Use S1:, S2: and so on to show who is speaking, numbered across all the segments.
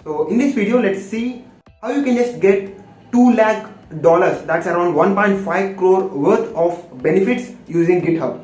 S1: So in this video, let's see how you can just get $2 lakh, that's around 1.5 crore worth of benefits using GitHub.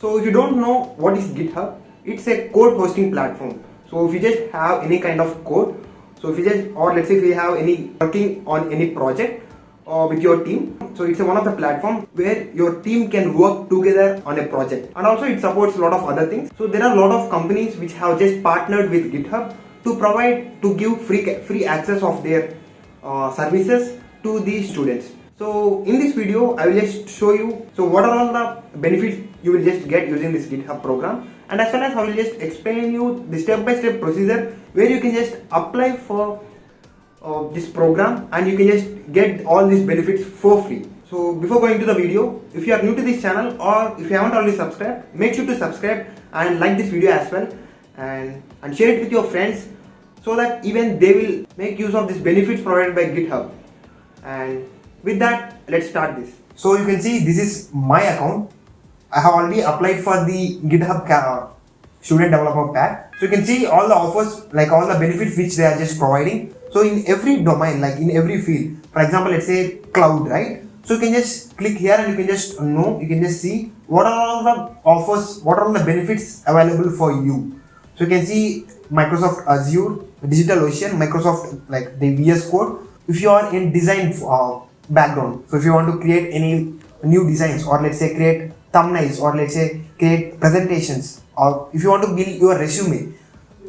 S1: So if you don't know what is GitHub, it's a code hosting platform. So if you just have any kind of code, so if you just, or let's say if you have any working on any project or with your team, so it's one of the platforms where your team can work together on a project, and also it supports a lot of other things. So there are a lot of companies which have just partnered with GitHub to give free access of their services to the students. So in this video I will just show you what are all the benefits you will just get using this GitHub program, and as well as I will just explain you the step-by-step procedure where you can just apply for this program and you can just get all these benefits for free. So before going to the video, if you are new to this channel or if you haven't already subscribed, make sure to subscribe and like this video as well, and share it with your friends so that even they will make use of these benefits provided by GitHub. And with that, let's start this. So you can see this is my account. I have already applied for the GitHub Student Developer Pack. So you can see all the offers, like all the benefits which they are just providing. So in every domain, like in every field, for example, let's say cloud, right? So you can just click here and you can just you can just see what are all the offers, what are all the benefits available for you. So you can see Microsoft Azure, DigitalOcean, Microsoft like the VS Code. If you are in design background, so if you want to create any new designs, or let's say create thumbnails, or let's say create presentations, or if you want to build your resume,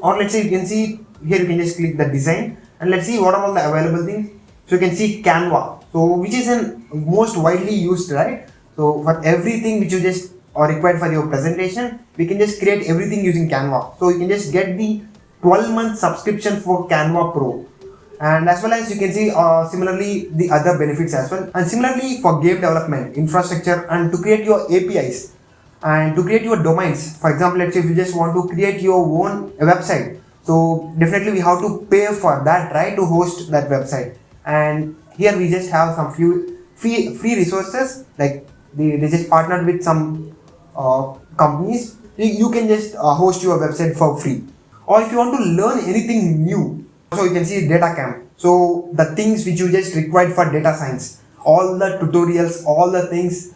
S1: or let's say you can see here you can just click the design and let's see what are all the available things. So you can see Canva, so which is an most widely used, right? So for everything which you just are required for your presentation, we can just create everything using Canva. So you can just get the 12-month subscription for Canva Pro. And as well as you can see similarly the other benefits as well, and similarly for game development, infrastructure, and to create your APIs and to create your domains. For example, let's say if you just want to create your own website, so definitely we have to pay for that, right, to host that website. And here we just have some few free resources, like they just partnered with some companies. You can just host your website for free. Or if you want to learn anything new, so you can see data camp. So the things which you just required for data science, all the tutorials, all the things,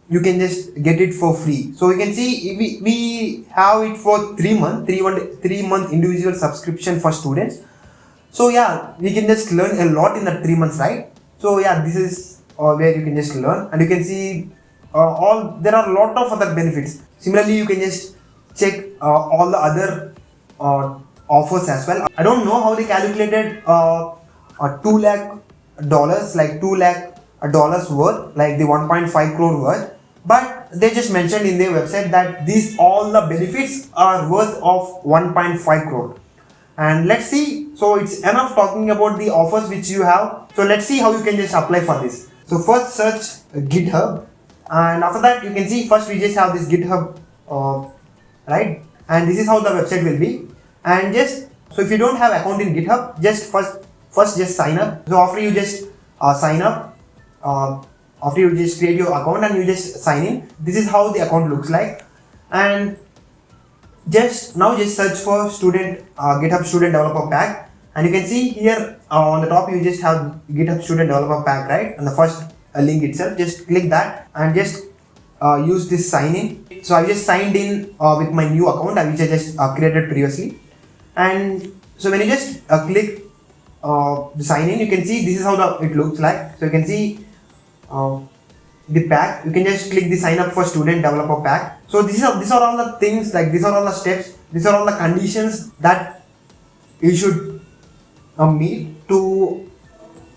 S1: you can just get it for free. So you can see we have it for 3 month individual subscription for students. So yeah, we can just learn a lot in the 3 months, right? So yeah, this is where you can just learn, and you can see there are a lot of other benefits. Similarly, you can just check all the other offers as well. I don't know how they calculated $2 lakh, like $2 lakh worth, like the 1.5 crore worth, but they just mentioned in their website that all the benefits are worth of 1.5 crore. And let's see, so it's enough talking about the offers which you have. So let's see how you can just apply for this. So first search GitHub, and after that you can see first we just have this GitHub, right? And this is how the website will be. And just, so if you don't have account in GitHub, just first just sign up. So after you just sign up, after you just create your account and you just sign in, this is how the account looks like. And just search for GitHub Student Developer Pack, and you can see here on the top you just have GitHub Student Developer Pack, right? And the first link itself, just click that and just use this sign in. So I just signed in with my new account which I just created previously. And so when you just click the sign in, you can see this is how it looks like. So you can see the pack. You can just click the sign up for Student Developer Pack. So these are all the things, like these are all the steps, these are all the conditions that you should meet to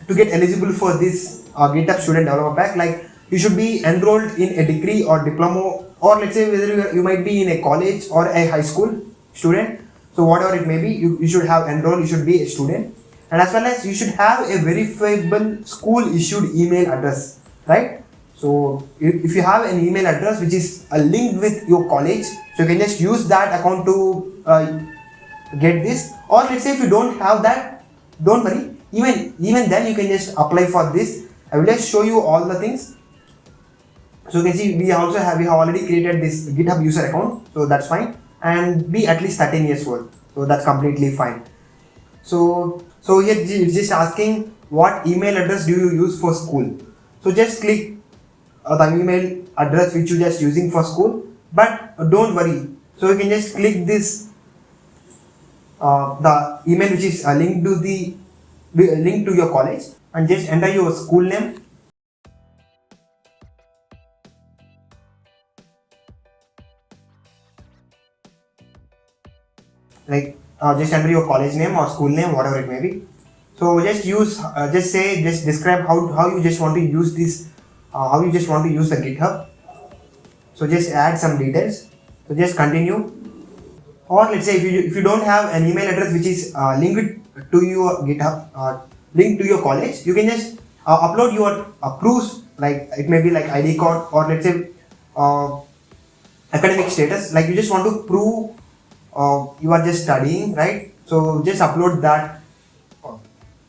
S1: get eligible for this GitHub Student Developer Pack. Like you should be enrolled in a degree or diploma, or let's say whether you might be in a college or a high school student. So whatever it may be, you should have enrolled, you should be a student, and as well as you should have a verifiable school issued email address, right? So if you have an email address which is linked with your college, so you can just use that account to get this. Or let's say if you don't have that, don't worry, even then you can just apply for this. I will just show you all the things. So you can see we have already created this GitHub user account, so that's fine, and be at least 13 years old, so that's completely fine. So here it's just asking what email address do you use for school. So just click the email address which you just using for school, but don't worry. So you can just click this the email which is linked to your college, and just enter your school name. Like just enter your college name or school name, whatever it may be. So just just describe how you just want to use this, how you just want to use the GitHub. So just add some details. So just continue. Or let's say if you don't have an email address which is linked to your GitHub, linked to your college, you can just upload your proofs, like it may be like ID card, or let's say academic status, like you just want to prove you are just studying, right? So just upload that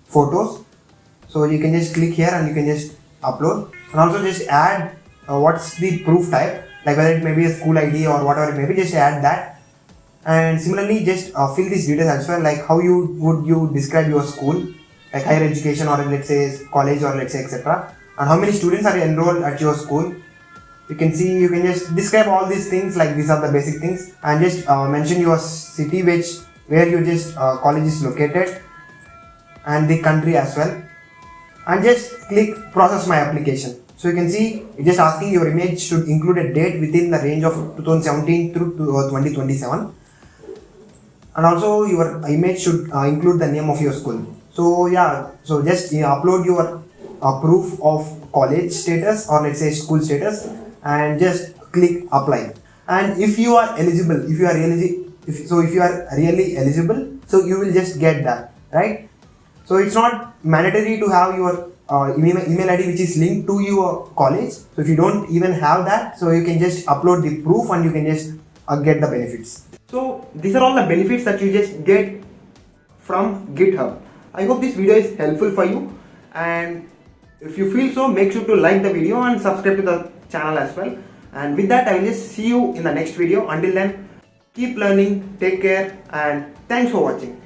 S1: photos. So you can just click here and you can just upload, and also just add what's the proof type, like whether it may be a school ID or whatever it may be, just add that. And similarly just fill these details as well, like how would you describe your school, like higher education, or let's say college, or let's say etc., and how many students are enrolled at your school. You can see, you can just describe all these things, like these are the basic things, and just mention your city where your just college is located, and the country as well, and just click process my application. So you can see it's just asking your image should include a date within the range of 2017 through 2027, and also your image should include the name of your school. So yeah, so just upload your proof of college status, or let's say school status, and just click apply. And if you are eligible, if you are really eligible, so you will just get that, right? So it's not mandatory to have your email ID which is linked to your college. So if you don't even have that, so you can just upload the proof and you can just get the benefits. So these are all the benefits that you just get from GitHub. I hope this video is helpful for you, and if you feel so, make sure to like the video and subscribe to the channel as well. And with that, I will just see you in the next video. Until then, keep learning, take care, and thanks for watching.